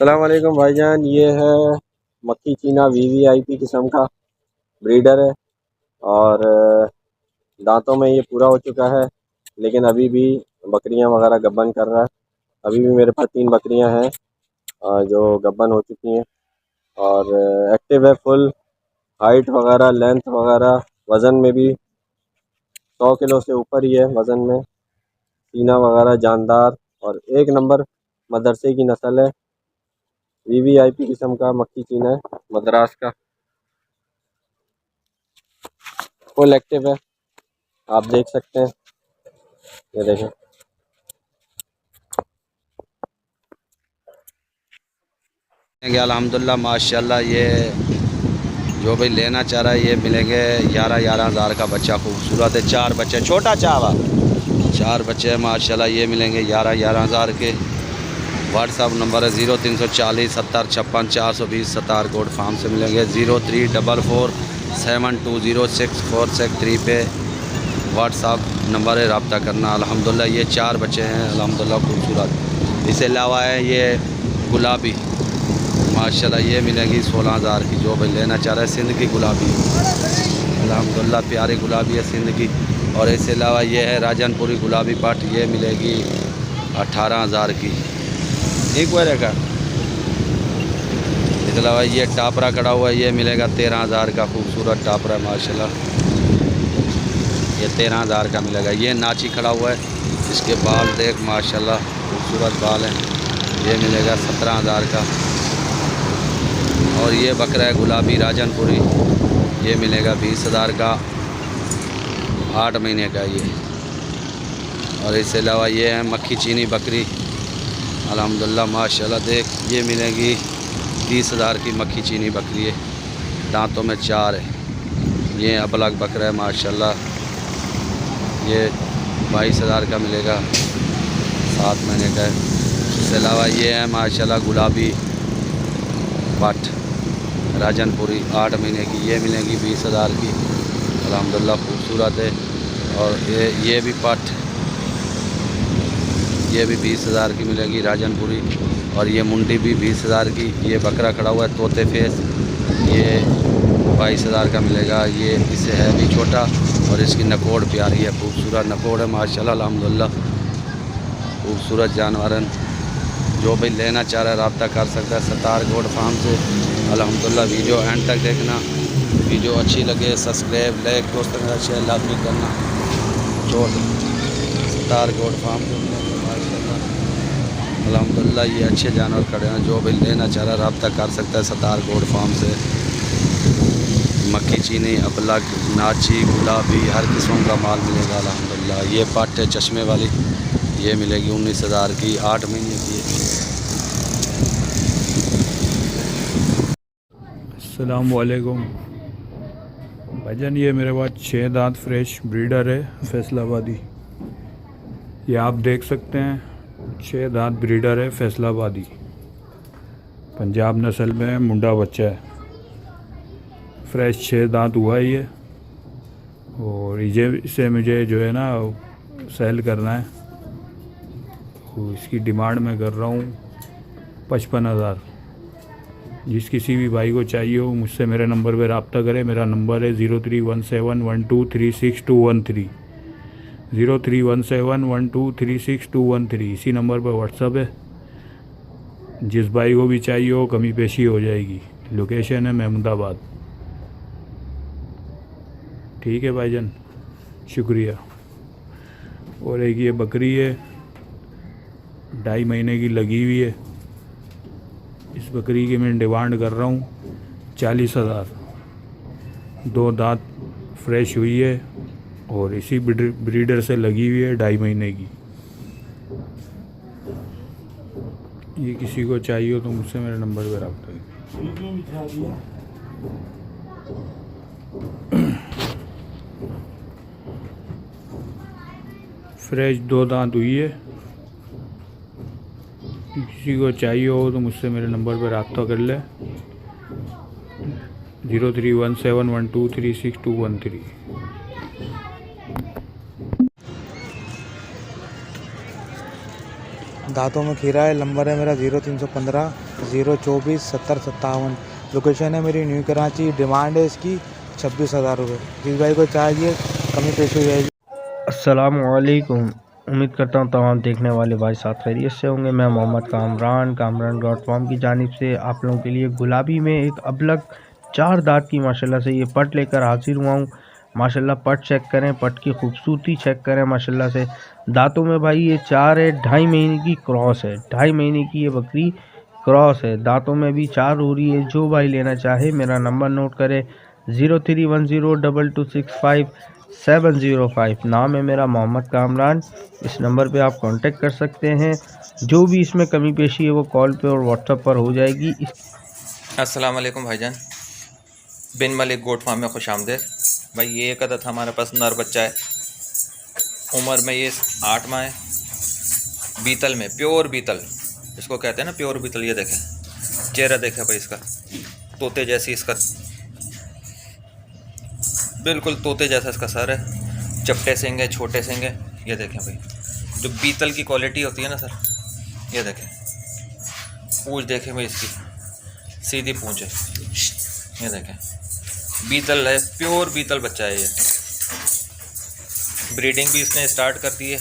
अस्सलाम वालेकुम भाईजान। ये है मक्खी चीना वीवीआईपी किस्म का ब्रीडर है और दांतों में ये पूरा हो चुका है, लेकिन अभी भी बकरियां वगैरह गब्बन कर रहा है। अभी भी मेरे पास 3 बकरियां हैं जो गब्बन हो चुकी हैं और एक्टिव है फुल। हाइट वगैरह, लेंथ वगैरह, वज़न में भी 100 किलो से ऊपर ही है वज़न में। सीना वगैरह जानदार और एक नंबर मदरसे की नस्ल है। वीवीआईपी किस्म का मक्खी चीना है, मद्रास का, फुल एक्टिव है। आप देख सकते हैं, ये देखें। अल्हम्दुलिल्लाह माशाल्लाह। ये जो भी लेना चाह रहा है ये मिलेंगे 11 हज़ार का बच्चा खूबसूरत है। 4 बच्चे, छोटा चावा 4 बच्चे हैं माशाल्लाह। ये मिलेंगे 11 हज़ार के। व्हाट्सअप नंबर है 0340 70 56 420। सतार कोड फार्म से मिलेंगे। 0344720646 पे व्हाट्सअप नंबर है, रब्ता करना। अल्हम्दुलिल्लाह ये 4 बच्चे हैं अल्हम्दुलिल्लाह खूबसूरत। इसके अलावा है ये गुलाबी माशाल्लाह, ये मिलेगी 16 हज़ार की। जो भाई लेना चाह रहा है, सिंध की गुलाबी अल्हम्दुलिल्लाह प्यारी गुलाबी है सिंध की। और इसके अलावा ये है राजनपुरी गुलाबी पट, ये मिलेगी 18 हज़ार की। एक बार का इसके अलावा ये टापरा खड़ा हुआ है, ये मिलेगा 13 हज़ार का। खूबसूरत टापरा माशाल्लाह, ये 13 हज़ार का मिलेगा। ये नाची खड़ा हुआ है, इसके बाल देख माशाल्लाह खूबसूरत बाल हैं, ये मिलेगा 17 हज़ार का। और ये बकरा है गुलाबी राजनपुरी, ये मिलेगा 20 हज़ार का, 8 महीने का ये। और इसके अलावा ये है मक्खी चीनी बकरी अल्हम्दुलिल्लाह माशाल्लाह, देख ये मिलेगी 30 हज़ार की। मक्खी चीनी बकरी है, दांतों में 4 है। ये अबलग बकरा है माशाल्लाह, ये 22 हज़ार का मिलेगा, 7 महीने का है। इसके अलावा ये है माशाल्लाह गुलाबी पट राजनपुरी 8 महीने की, ये मिलेगी 20 हज़ार की अल्हम्दुलिल्लाह खूबसूरत है। और ये भी पट, ये भी 20 हज़ार की मिलेगी राजनपुरी। और ये मुंडी भी 20 हज़ार की। ये बकरा खड़ा हुआ है तोते फेस, ये 22 हज़ार का मिलेगा। ये इससे है भी छोटा और इसकी नकोड़ प्यारी है, खूबसूरत नकोड़ है माशाल्लाह अल्हम्दुलिल्लाह, खूबसूरत जानवर है। जो भी लेना चाह रहा है रब्ता कर सकता है सतार कोड फार्म से अल्हम्दुलिल्लाह। वीडियो एंड तक देखना, वीडियो अच्छी लगे सब्सक्राइब लाइक दोस्तों मेरा शेयर लाजमी करना। जो सतार कोड फार्म से माशाल्लाह अल्हम्दुलिल्लाह, ये अच्छे जानवर खड़े हैं। जो भी लेना चाह रहा है रब्ता कर सकता है सतार कोड फार्म से। मक्खी चीनी, अबलग, नाची, गुलाबी, हर किस्म का माल मिलेगा अल्हम्दुलिल्लाह। ये पट है चश्मे वाली, ये मिलेगी 19 हज़ार की, 8 महीने की है। अस्सलाम वालेकुम भाईजान। ये मेरे पास 6 दांत फ्रेश ब्रीडर है फैसलाबादी। ये आप देख सकते हैं, 6 दांत ब्रीडर है फैसलाबादी, पंजाब नस्ल में मुंडा बच्चा है। फ्रेश 6 दांत हुआ ही है। और इसे मुझे जो है ना सेल करना है, तो इसकी डिमांड मैं कर रहा हूँ 55,000। जिस किसी भी भाई को चाहिए हो मुझसे मेरे नंबर पर रब्ता करें। मेरा नंबर है 03171236 213, 03171236 213। इसी नंबर पर व्हाट्सअप है। जिस भाई को भी चाहिए हो कमी पेशी हो जाएगी। लोकेशन है महमूदाबाद। ठीक है भाईजान, शुक्रिया। और एक ये बकरी है 2.5 महीने की लगी हुई है। इस बकरी की मैं डिमांड कर रहा हूँ 40,000। 2 दांत फ्रेश हुई है और इसी ब्रीडर से लगी हुई है 2.5 महीने की। ये किसी को चाहिए हो तो मुझसे मेरे नंबर पर रब्ता करें। फ्रेश 2 दांत हुई है। किसी को चाहिए हो तो मुझसे मेरे नंबर पर रब्ता कर ले, 03171236 213। दांतों में खीरा है। नंबर है मेरा 0315 0247057। लोकेशन है मेरी न्यू कराची। डिमांड है इसकी 26,000 रुपये। जिस भाई को चाहिए कमी पेश हो जाएगी। अस्सलामुअलैकुम। उम्मीद करता हूँ तमाम देखने वाले भाई साथ खैरियत से होंगे। मैं मोहम्मद कामरान डॉट कॉम की जानिब से आप लोगों के लिए गुलाबी में एक अबलग 4 दांत की माशाल्लाह से ये पट लेकर हाजिर हुआ हूँ। माशाल्लाह पट चेक करें, पट की खूबसूरती चेक करें। माशाल्लाह से दांतों में भाई ये 4 है, 2.5 महीने की क्रॉस है। 2.5 महीने की ये बकरी क्रॉस है। दांतों में भी 4 हो रही है। जो भाई लेना चाहे मेरा नंबर नोट करे 03102265 नाम है मेरा मोहम्मद कामरान। इस नंबर पे आप कांटेक्ट कर सकते हैं। जो भी इसमें कमी पेशी है वो कॉल पे और व्हाट्सएप पर हो जाएगी। अस्सलाम वालेकुम भाईजान। बिन मलिक गोट फार्म में खुश आमदेद। भाई ये एक अदद हमारे पास नर बच्चा है। उम्र में ये 8 माह है। बीतल में प्योर बीतल इसको कहते हैं ना, प्योर बीतल। ये देखें चेहरा देखें भाई इसका, तोते जैसी इसका, बिल्कुल तोते जैसा इसका सर है। चपटे सिंग है, छोटे सिंग है। ये देखें भाई जो बीतल की क्वालिटी होती है ना सर, ये देखें। पूंछ देखें भाई इसकी, सीधी पूंछ है। ये देखें बीतल है, प्योर बीतल बच्चा है ये। ब्रीडिंग भी इसने स्टार्ट कर दी है,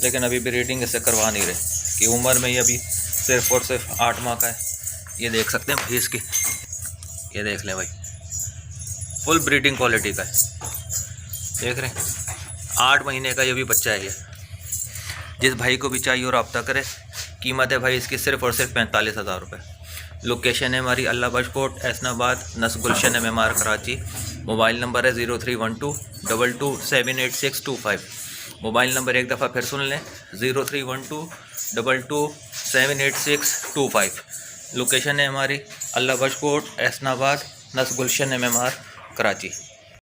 लेकिन अभी ब्रीडिंग इससे करवा नहीं रहे कि उम्र में ये अभी सिर्फ और सिर्फ 8 माह का है। ये देख सकते हैं भैंस की, ये देख लें भाई, फुल ब्रीडिंग क्वालिटी का है। देख रहे हैं 8 महीने का ये भी बच्चा है ये। जिस भाई को भी चाहिए और रब्ता करे। कीमत है भाई इसकी सिर्फ और सिर्फ 45,000 रुपये। लोकेशन है हमारी अल्लाह बख्श कोट एसनाबाद नस Gulshan MMR Karachi. Mobile number है 031222782625। मोबाइल नंबर एक दफ़ा फिर सुन लें 031222782625। लोकेशन है हमारी अल्लाह बख्श कोट एसनाबाद नस गुलशन MMR कराची।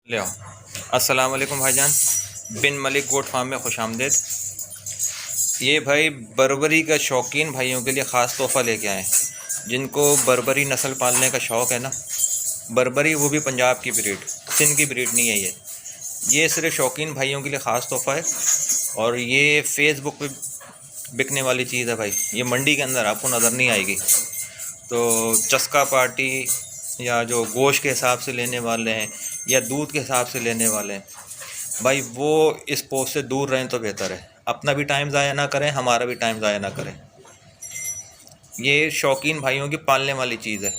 ले आओ। अस्सलाम वालेकुम भाईजान। बिन मलिक गोट फार्म में खुश आमदेद। ये भाई बर्बरी का शौकीन भाइयों के लिए ख़ास तोहफ़ा लेके आए। जिनको बर्बरी नस्ल पालने का शौक़ है ना, बर्बरी वो भी पंजाब की ब्रीड, सिंध की ब्रीड नहीं है ये सिर्फ शौकीन भाइयों के लिए ख़ास तोहफ़ा है। और ये फेसबुक पे बिकने वाली चीज़ है भाई। ये मंडी के अंदर आपको नज़र नहीं आएगी। तो चस्का पार्टी या जो गोश्त के हिसाब से लेने वाले हैं या दूध के हिसाब से लेने वाले हैं भाई, वो इस पोस्ट से दूर रहें तो बेहतर है। अपना भी टाइम ज़ाया ना करें, हमारा भी टाइम ज़ाया ना करें। ये शौकीन भाइयों की पालने वाली चीज़ है।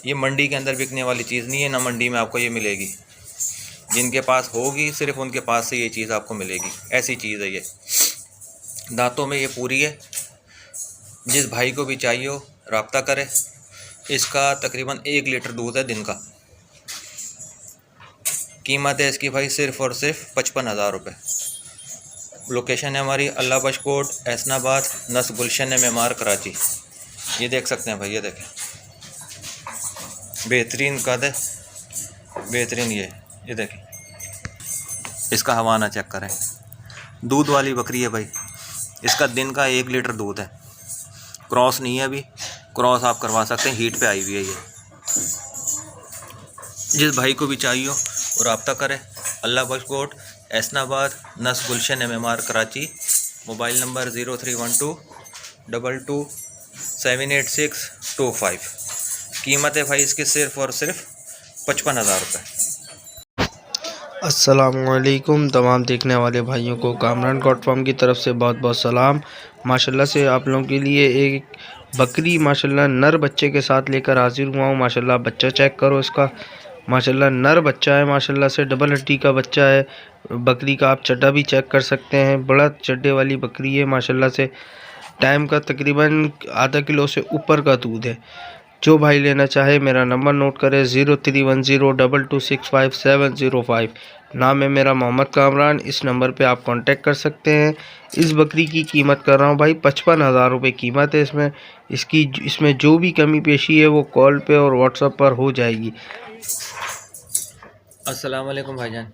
ये मंडी के अंदर बिकने वाली चीज़ नहीं है, ना मंडी में आपको ये मिलेगी। जिनके पास होगी सिर्फ उनके पास से ये चीज़ आपको मिलेगी। ऐसी चीज़ है ये। दांतों में ये पूरी है। जिस भाई को भी चाहिए हो रब्ता करें। इसका तकरीबन 1 लीटर दूध है दिन का। कीमत है इसकी भाई सिर्फ और सिर्फ 55,000 रुपये। लोकेशन है हमारी अल्लाह बख्श कोट एसनाबाद नस गुलशन MMR कराची। ये देख सकते हैं भाई, ये देखें बेहतरीन कद है, बेहतरीन। ये देखें इसका हवाना चेक करें। दूध वाली बकरी है भाई। इसका दिन का 1 लीटर दूध है। क्रॉस नहीं है अभी, क्रॉस आप करवा सकते हैं, हीट पे आई हुई है ये। जिस भाई को भी चाहिए हो वो रब्ता करें। अल्लाह बख्श कोट एसनाबाद नस Gulshan MMR Karachi. Mobile number 031222782625। कीमत है भाई इसकी सिर्फ और सिर्फ 55,000 रुपये। अस्सलामुअलैकुम तमाम देखने वाले भाइयों को कामरान डॉट कॉम की तरफ से बहुत बहुत सलाम। माशाल्लाह से आप लोगों के लिए एक बकरी माशाल्लाह नर बच्चे के साथ लेकर हाजिर हुआ हूँ। माशाल्लाह बच्चा चेक करो इसका। माशाल्लाह नर बच्चा है, माशाल्लाह से डबल हड्डी का बच्चा है। बकरी का आप चड्डा भी चेक कर सकते हैं। बड़ा चड्डे वाली बकरी है माशाल्लाह से। टाइम का तकरीबन आधा किलो से ऊपर का दूध है। जो भाई लेना चाहे मेरा नंबर नोट करें 03102265 नाम है मेरा मोहम्मद कामरान। इस नंबर पे आप कांटेक्ट कर सकते हैं। इस बकरी की कीमत कर रहा हूँ भाई 55,000 रुपये कीमत है इसमें जो भी कमी पेशी है वो कॉल पे और व्हाट्सएप पर हो जाएगी। अस्सलाम वालेकुम भाईजान।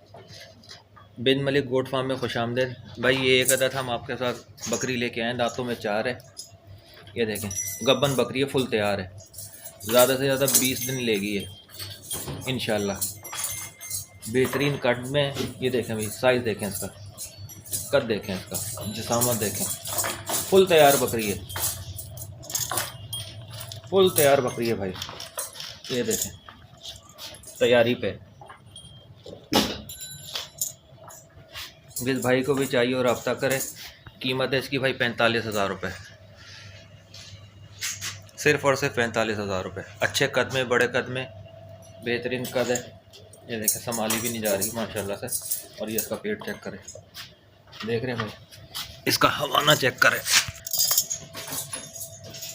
बिन मलिक गोट फार्म में खुश आमदेद। भाई ये एक अदद हम आपके साथ बकरी लेके आए। दांतों में 4 है। ये देखें गब्बन बकरी है, फुल तैयार है। ज़्यादा से ज़्यादा 20 दिन लेगी ये इंशाल्लाह। बेहतरीन कट में। ये देखें भाई साइज़ देखें इसका, कद देखें इसका, जिसामत देखें। फुल तैयार बकरी है। फुल तैयार बकरी है भाई, ये देखें तैयारी पे। जिस भाई को भी चाहिए और रब्ता करे। कीमत है इसकी भाई 45,000 रुपये, सिर्फ और सिर्फ 45,000 रुपये। अच्छे कद में, बड़े कद में, बेहतरीन कद है। ये देखें संभाली भी नहीं जा रही माशाल्लाह से। और ये इसका पेट चेक करें, देख रहे हैं भाई, इसका हवाना चेक करें।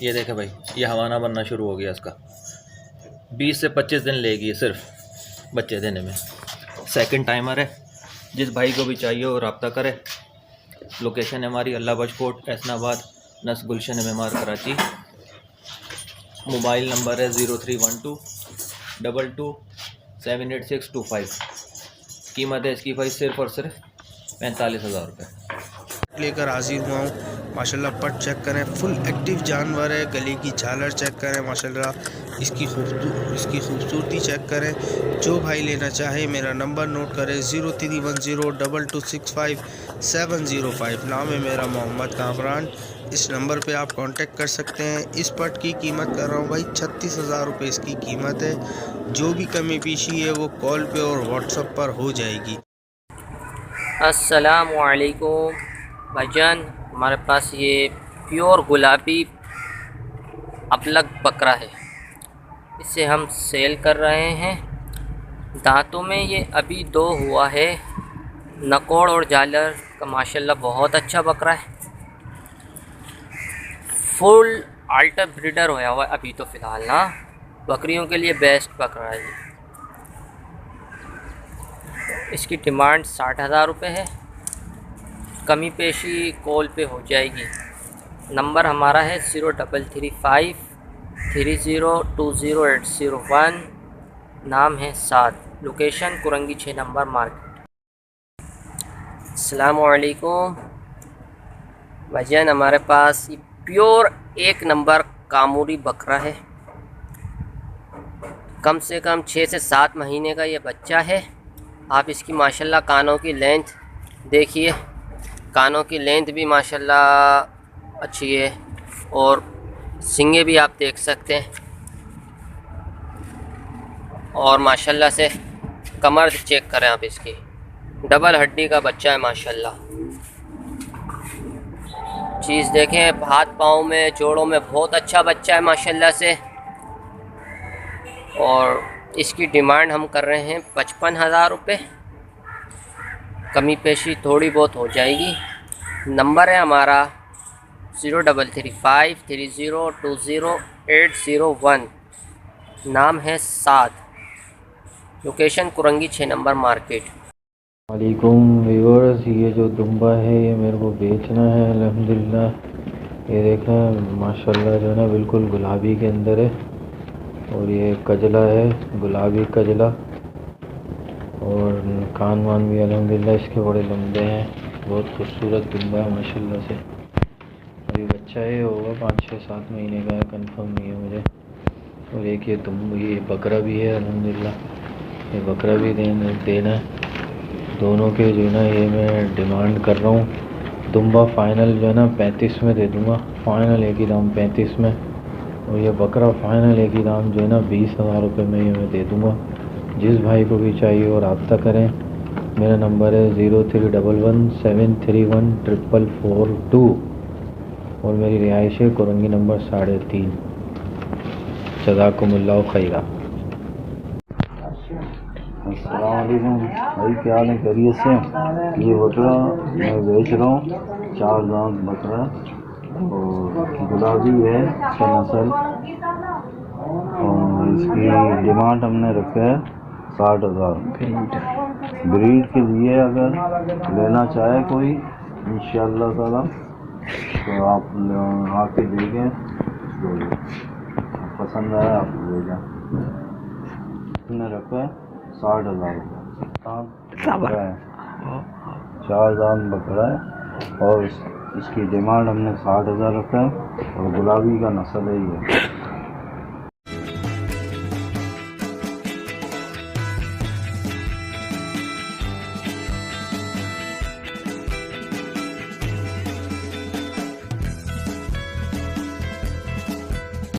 ये देखें भाई, ये हवाना बनना शुरू हो गया इसका। 20 से 25 दिन लेगी ये सिर्फ बच्चे देने में। सेकंड टाइमर है। जिस भाई को भी चाहिए वो रब्ता करे। लोकेशन है हमारी अल्लाह बख्श कोट, एसनाबाद, नस Gulshan MMR Karachi. Mobile number है 031222782625। कीमत है इसकी भाई सिर्फ और सिर्फ 45,000 रुपये। लेकर हाजिर हुआ हूँ। माशाल्लाह पट चेक करें, फुल एक्टिव जानवर है। गले की झालर चेक करें, माशाल्लाह इसकी खूबसूरती चेक करें। जो भाई लेना चाहे मेरा नंबर नोट करें 03102265 नाम है मेरा मोहम्मद कामरान। इस नंबर पे आप कांटेक्ट कर सकते हैं। इस पट की कीमत कर रहा हूँ भाई 36,000 रुपये इसकी कीमत है। जो भी कमी पेशी है वो कॉल पे और व्हाट्सएप पर हो जाएगी। अस्सलामु अलैकुम भाईजान, हमारे पास ये प्योर गुलाबी अबलग बकरा है, इसे हम सेल कर रहे हैं। दांतों में ये अभी 2 हुआ है। नकोड़ और जालर का माशाल्लाह बहुत अच्छा बकरा है। फुल अल्टर ब्रीडर होया हुआ है अभी तो फ़िलहाल ना, बकरियों के लिए बेस्ट बकरा है ये। इसकी डिमांड 60,000 रुपये है। कमी पेशी कॉल पे हो जाएगी। नंबर हमारा है 0353020801। नाम है Saad. Location Korangi 6 number market. अस्सलामु अलैकुम भाईजान, हमारे पास ये प्योर 1 नंबर कामूरी बकरा है। कम से कम 6 से 7 महीने का ये बच्चा है। आप इसकी माशाल्लाह कानों की लेंथ देखिए, कानों की लेंथ भी माशाल्लाह अच्छी है और सींगे भी आप देख सकते हैं। और माशाल्लाह से कमर चेक करें आप इसकी, डबल हड्डी का बच्चा है माशाल्लाह। चीज़ देखें, हाथ पाँव में, जोड़ों में बहुत अच्छा बच्चा है माशाल्लाह से। और इसकी डिमांड हम कर रहे हैं 55,000 रुपये। कमी पेशी थोड़ी बहुत हो जाएगी। नंबर है हमारा 0353020801। नाम है Saad. Location Korangi 6 number market. वालेकुम व्यूअर्स, ये जो दुम्बा है ये मेरे को बेचना है अल्हम्दुलिल्लाह। ये देखा माशाल्लाह जो है ना बिल्कुल गुलाबी के अंदर है। और ये कजला है, गुलाबी कजला। और कान वान भी अल्हम्दुलिल्लाह इसके बड़े लंबे हैं। बहुत खूबसूरत दुम्बा है माशाल्लाह से। अभी बच्चा है, होगा 5-6-7 महीने का है, कंफर्म नहीं है मुझे। और एक ये बकरा भी है अल्हम्दुलिल्लाह, ये बकरा भी देना है। दोनों के जो है ना ये मैं डिमांड कर रहा हूँ। दुम्बा फ़ाइनल जो है ना 35 में दे दूँगा, फ़ाइनल एक ही दाम 35 में। और ये बकरा फ़ाइनल एक ही दाम जो है ना 20,000 रुपये में ये मैं दे दूँगा। जिस भाई को भी चाहिए और रब्ता करें। मेरा नंबर है 0311731442 और मेरी रिहाइश है कुरंगी नंबर 3.5। जज़ाकुमुल्लाह खैरा। अस्सलाम वालेकुम भाई, क्या हाल है? खैरियत से? ये बकरा मैं बेच रहा हूँ, 4 दांत बकरा और गुलाबी है इसका नस्ल। और इसकी डिमांड हमने रखा है 60,000। ब्रीड के लिए अगर लेना चाहे कोई इंशाअल्लाह ताला तो आप आके देखें, तो पसंद आया आप ले जाएं। हमने रखा है 60,000 रुपये। 4 दांत बकरा है और इसकी डिमांड हमने 60,000 रखा है। और गुलाबी का नस्ल है ये।